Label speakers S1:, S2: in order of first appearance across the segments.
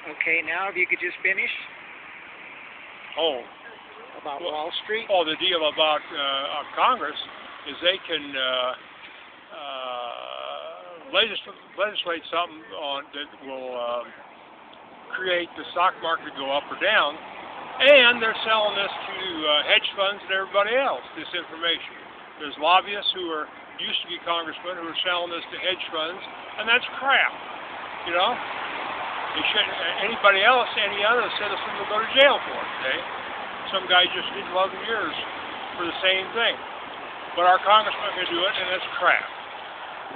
S1: Okay, now if you could just finish
S2: Oh,
S1: about
S2: well,
S1: Wall Street.
S2: the deal about Congress is they can legislate something that will create the stock market to go up or down, and they're selling this to hedge funds and everybody else, this information. There's lobbyists who used to be congressmen who are selling this to hedge funds, and that's crap, you know? They should, anybody else, any other citizen will go to jail for it, okay? Some guy just did 11 years for the same thing. But our congressman can do it, and it's crap.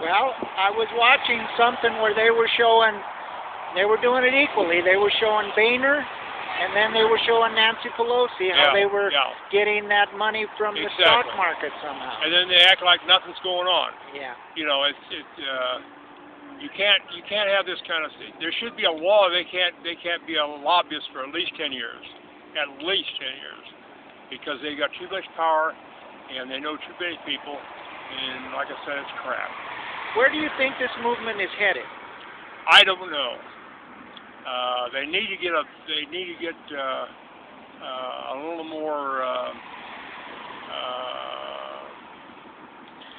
S1: Well, I was watching something where they were doing it equally. They were showing Boehner, and then they were showing Nancy Pelosi, how they were getting that money from the stock market somehow.
S2: And then they act like nothing's going on.
S1: Yeah.
S2: You know, you can't have this kind of thing. There should be a law. They can't be a lobbyist for at least 10 years. At least 10 years. Because they got too much power, and they know too many people, and like I said, it's crap.
S1: Where do you think this movement is headed?
S2: I don't know. They need to get a little more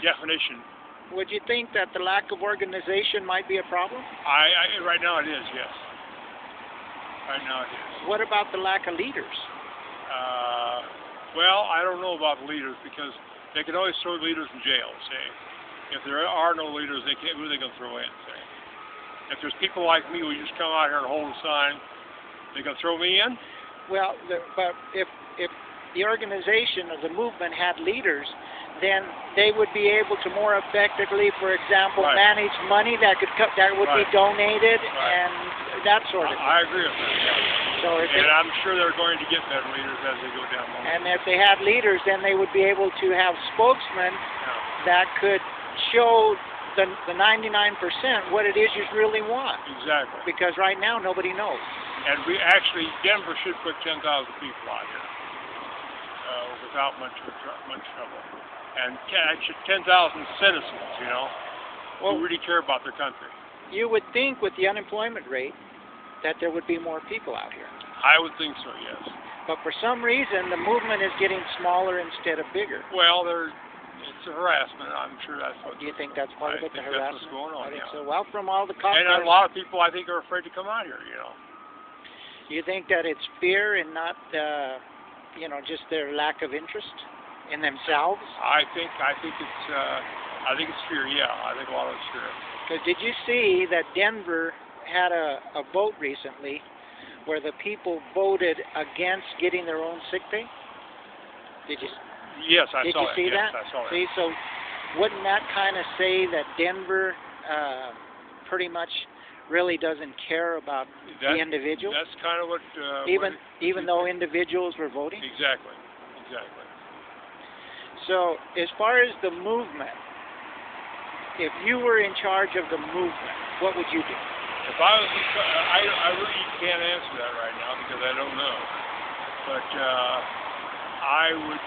S2: definition.
S1: Would you think that the lack of organization might be a problem?
S2: Right now it is, yes. Right now it is.
S1: What about the lack of leaders?
S2: Well, I don't know about leaders because they can always throw leaders in jail, say. If there are no leaders, who are they going to throw in, say? If there's people like me who just come out here and hold a sign, they going to throw me in?
S1: Well, but if the organization or the movement had leaders, then they would be able to more effectively, for example, manage money that would be donated and that sort of thing.
S2: I agree with that. Yeah.
S1: So
S2: and I'm sure they're going to get better leaders as they go down the line.
S1: And if they had leaders, then they would be able to have spokesmen that could show the 99% what it is you really want.
S2: Exactly.
S1: Because right now nobody knows.
S2: And Denver should put 10,000 people out here without much trouble. And actually 10,000 citizens, you know, who really care about their country.
S1: You would think with the unemployment rate that there would be more people out here.
S2: I would think so, yes.
S1: But for some reason, the movement is getting smaller instead of bigger.
S2: Well, it's a harassment. I'm sure that's what.
S1: Do you think that's part of it, the harassment?
S2: That's what's going on,
S1: I think so. Well, from all the
S2: and a lot of people, I think, are afraid to come out here, you know.
S1: You think that it's fear and not, just their lack of interest in themselves?
S2: I think it's fear, yeah. I think a lot of it's fear.
S1: Because did you see that Denver had a vote recently where the people voted against getting their own sick pay? Did you?
S2: Yes, I saw
S1: that. Did you see that?
S2: I saw that.
S1: See, so wouldn't that kind of say that Denver pretty much really doesn't care about the individual?
S2: That's kind of what.
S1: Even though individuals were voting.
S2: Exactly.
S1: So as far as the movement, if you were in charge of the movement, what would you do?
S2: If I was, I really can't answer that right now because I don't know. But I would,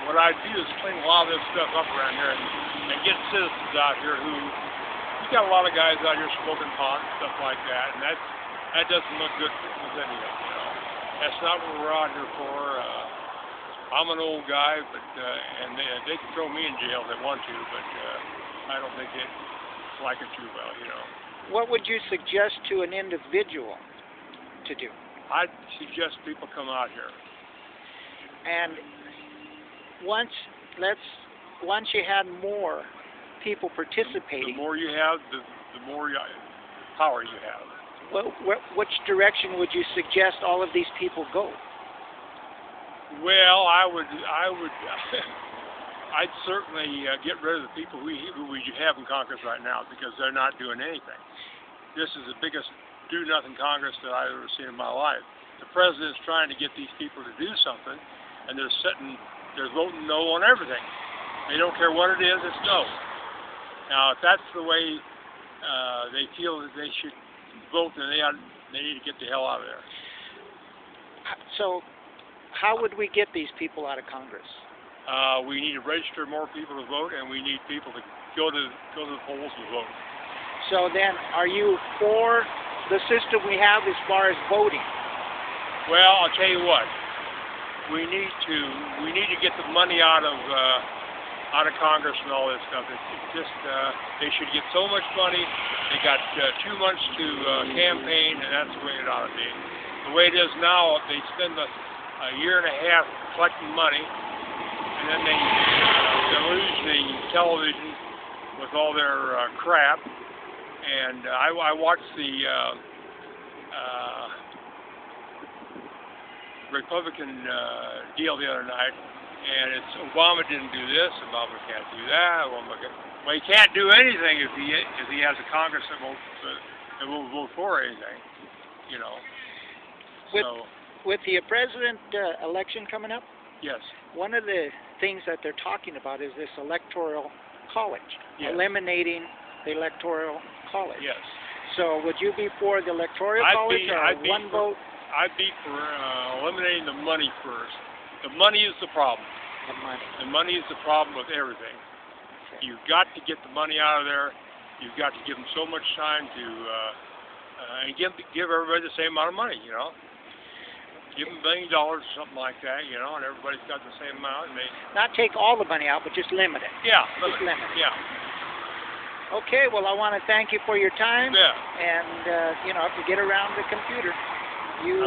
S2: what I'd do is clean a lot of this stuff up around here and get citizens out here who, you got a lot of guys out here smoking pot and stuff like that, and that doesn't look good with anything, you know. That's not what we're out here for. I'm an old guy, but and they can throw me in jail if they want to, but I don't think they like it too well, you know.
S1: What would you suggest to an individual to do?
S2: I'd suggest people come out here.
S1: And once you had more people participating,
S2: the more you have, the more power you have.
S1: Which direction would you suggest all of these people go?
S2: Well, I'd certainly get rid of the people who we have in Congress right now because they're not doing anything. This is the biggest do-nothing Congress that I've ever seen in my life. The president's trying to get these people to do something, and they're voting no on everything. They don't care what it is, it's no. Now, if that's the way they feel that they should vote, then they need to get the hell out of there.
S1: So, how would we get these people out of Congress?
S2: We need to register more people to vote, and we need people to go to the polls to vote.
S1: So then, are you for the system we have as far as voting?
S2: Well, I'll tell you what. We need to get the money out of Congress and all this stuff. It's just they should get so much money. They got 2 months to campaign, and that's the way it ought to be. The way it is now, they spend a year and a half collecting money, and then they lose the television with all their crap. And I watched the Republican deal the other night, and it's Obama didn't do this, Obama can't do that. Well, he can't do anything if he has a Congress that won't vote for anything, you know.
S1: With the president election coming up,
S2: yes,
S1: one of the things that they're talking about is this electoral college,
S2: yes.
S1: Eliminating the electoral college.
S2: Yes.
S1: So would you be for the electoral college or one vote?
S2: I'd be for eliminating the money first. The money is the problem.
S1: The money.
S2: The money is the problem with everything. Okay. You've got to get the money out of there. You've got to give them so much time to and give everybody the same amount of money, you know. Give them $1 million or something like that, you know, and everybody's got the same amount. And
S1: not take all the money out, but just limit it.
S2: Yeah,
S1: just limit it.
S2: Yeah.
S1: Okay, well, I want to thank you for your time.
S2: Yeah.
S1: And, you know, if you get around the computer, you